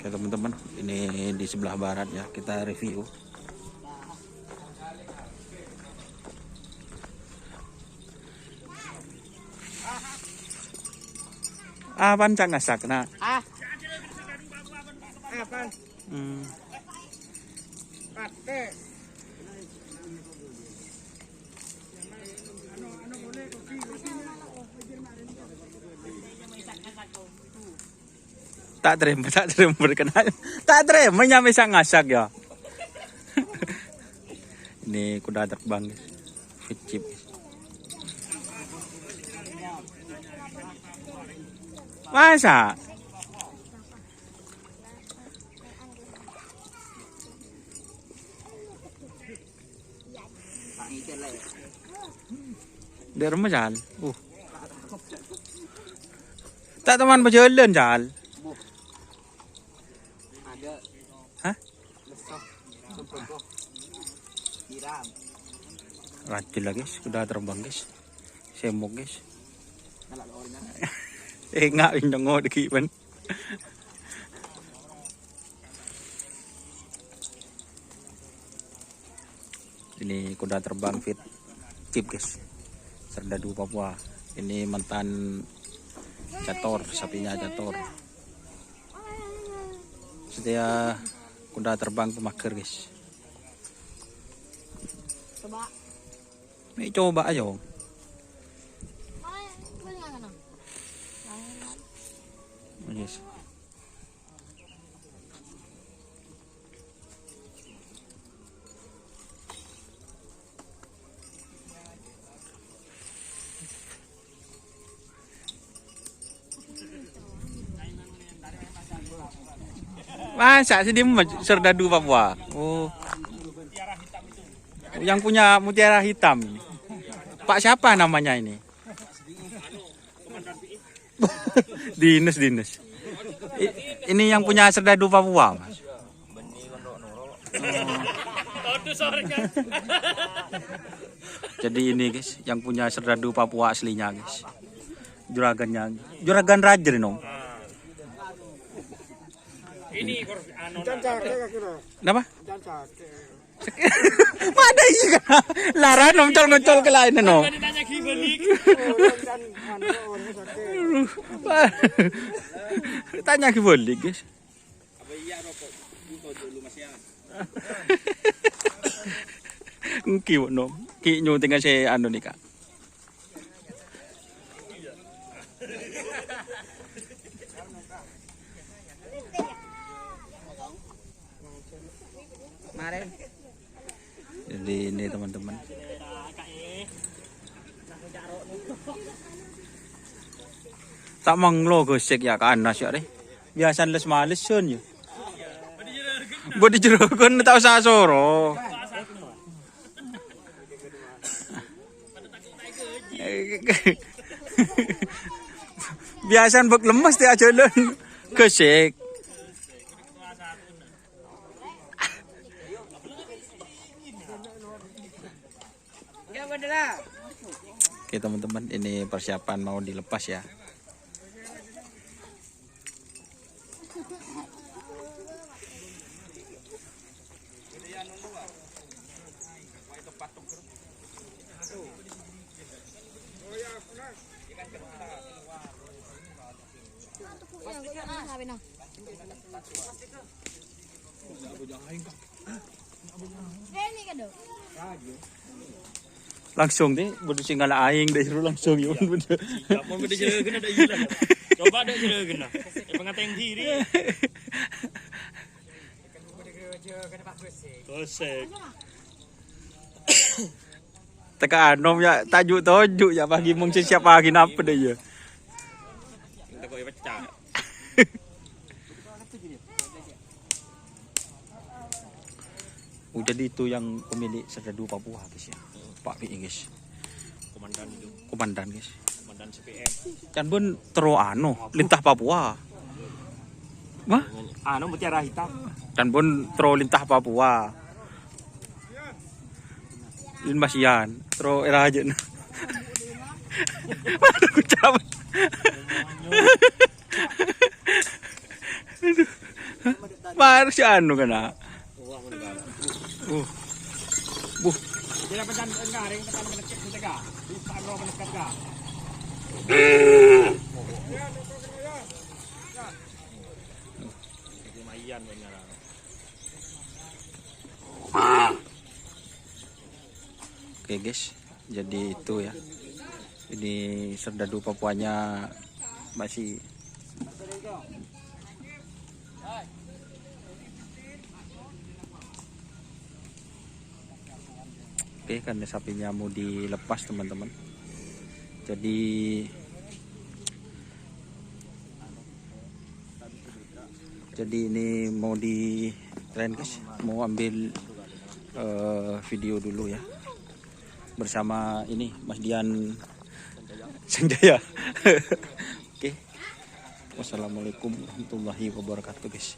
Oke teman-teman, ini di sebelah barat ya, kita review. Apaan cak ngasak nak? Apaan? Pate. Tak terima berkenan. Tak terima nyampe sang ngasak ya. Ini kuda terbang guys. Fit chip. Masa? Di rumah jal. Tak teman berjalan jal. Hah? Rajin lah guys, udah terbang guys. Semok guys. Enggak nyengok dikit ban. Ini kuda terbang fit chip guys. Serdadu Papua. Ini mantan cator, sapinya cator. Setia kuda terbang pemaker guys. Coba. Nih coba ayo. Yes. Masa sih dia serdadu Papua? Oh. Yang punya mutiara hitam. Pak siapa namanya ini? Dinas. Ini yang punya serdadu Papua, Mas. Jadi ini guys, yang punya serdadu Papua aslinya guys. Juragannya, juragan raja no. Ini kenapa? Mana iya kan? Laran ngocol ke lain no. Tanya ke balik guys. Kiwak no. Ki nyu tinggal saya anu nih kak. Mari. Jadi ini teman-teman. Tak manglo gosek ya kan nasi deh. Biasa les males sun ya. Bodi jerogon tak usah soro. Biasa bek lemes dia jalan gosek. Oke teman-teman, ini persiapan mau dilepas ya. Langsung deh, bodoh singgala aing dari langsung yun. Mau beda jelegan ada ilah. Coba ada jelegan. Pengateng diri. Kosek. Teka anom ya tajuk ya pagi mung siap pagi napa deh ya. Kita kok pecah. Jadi itu yang pemilik serdadu Papua guys ya. Pak Pi guys. Komandan itu. Komandan guys. Komandan CPM. Kan pun tero anu lintah Papua. Wah, Anu mutiara hitam. kan pun tero lintah Papua. Lin Basian, tero era aja. Aduh, ku cabut. par si anu kena. Buh. Jadi apa jangan enggak tekan menekik kita ka. Bisa ro menekat ka. Lumayan benar. Oke guys, jadi itu ya. Ini serdadu Papuanya masih oke, karena sapinya mau dilepas teman-teman. Jadi ini mau di tren guys, mau ambil video dulu ya bersama ini Mas Dian Sanjaya. Oke, wassalamualaikum warahmatullahi wabarakatuh guys.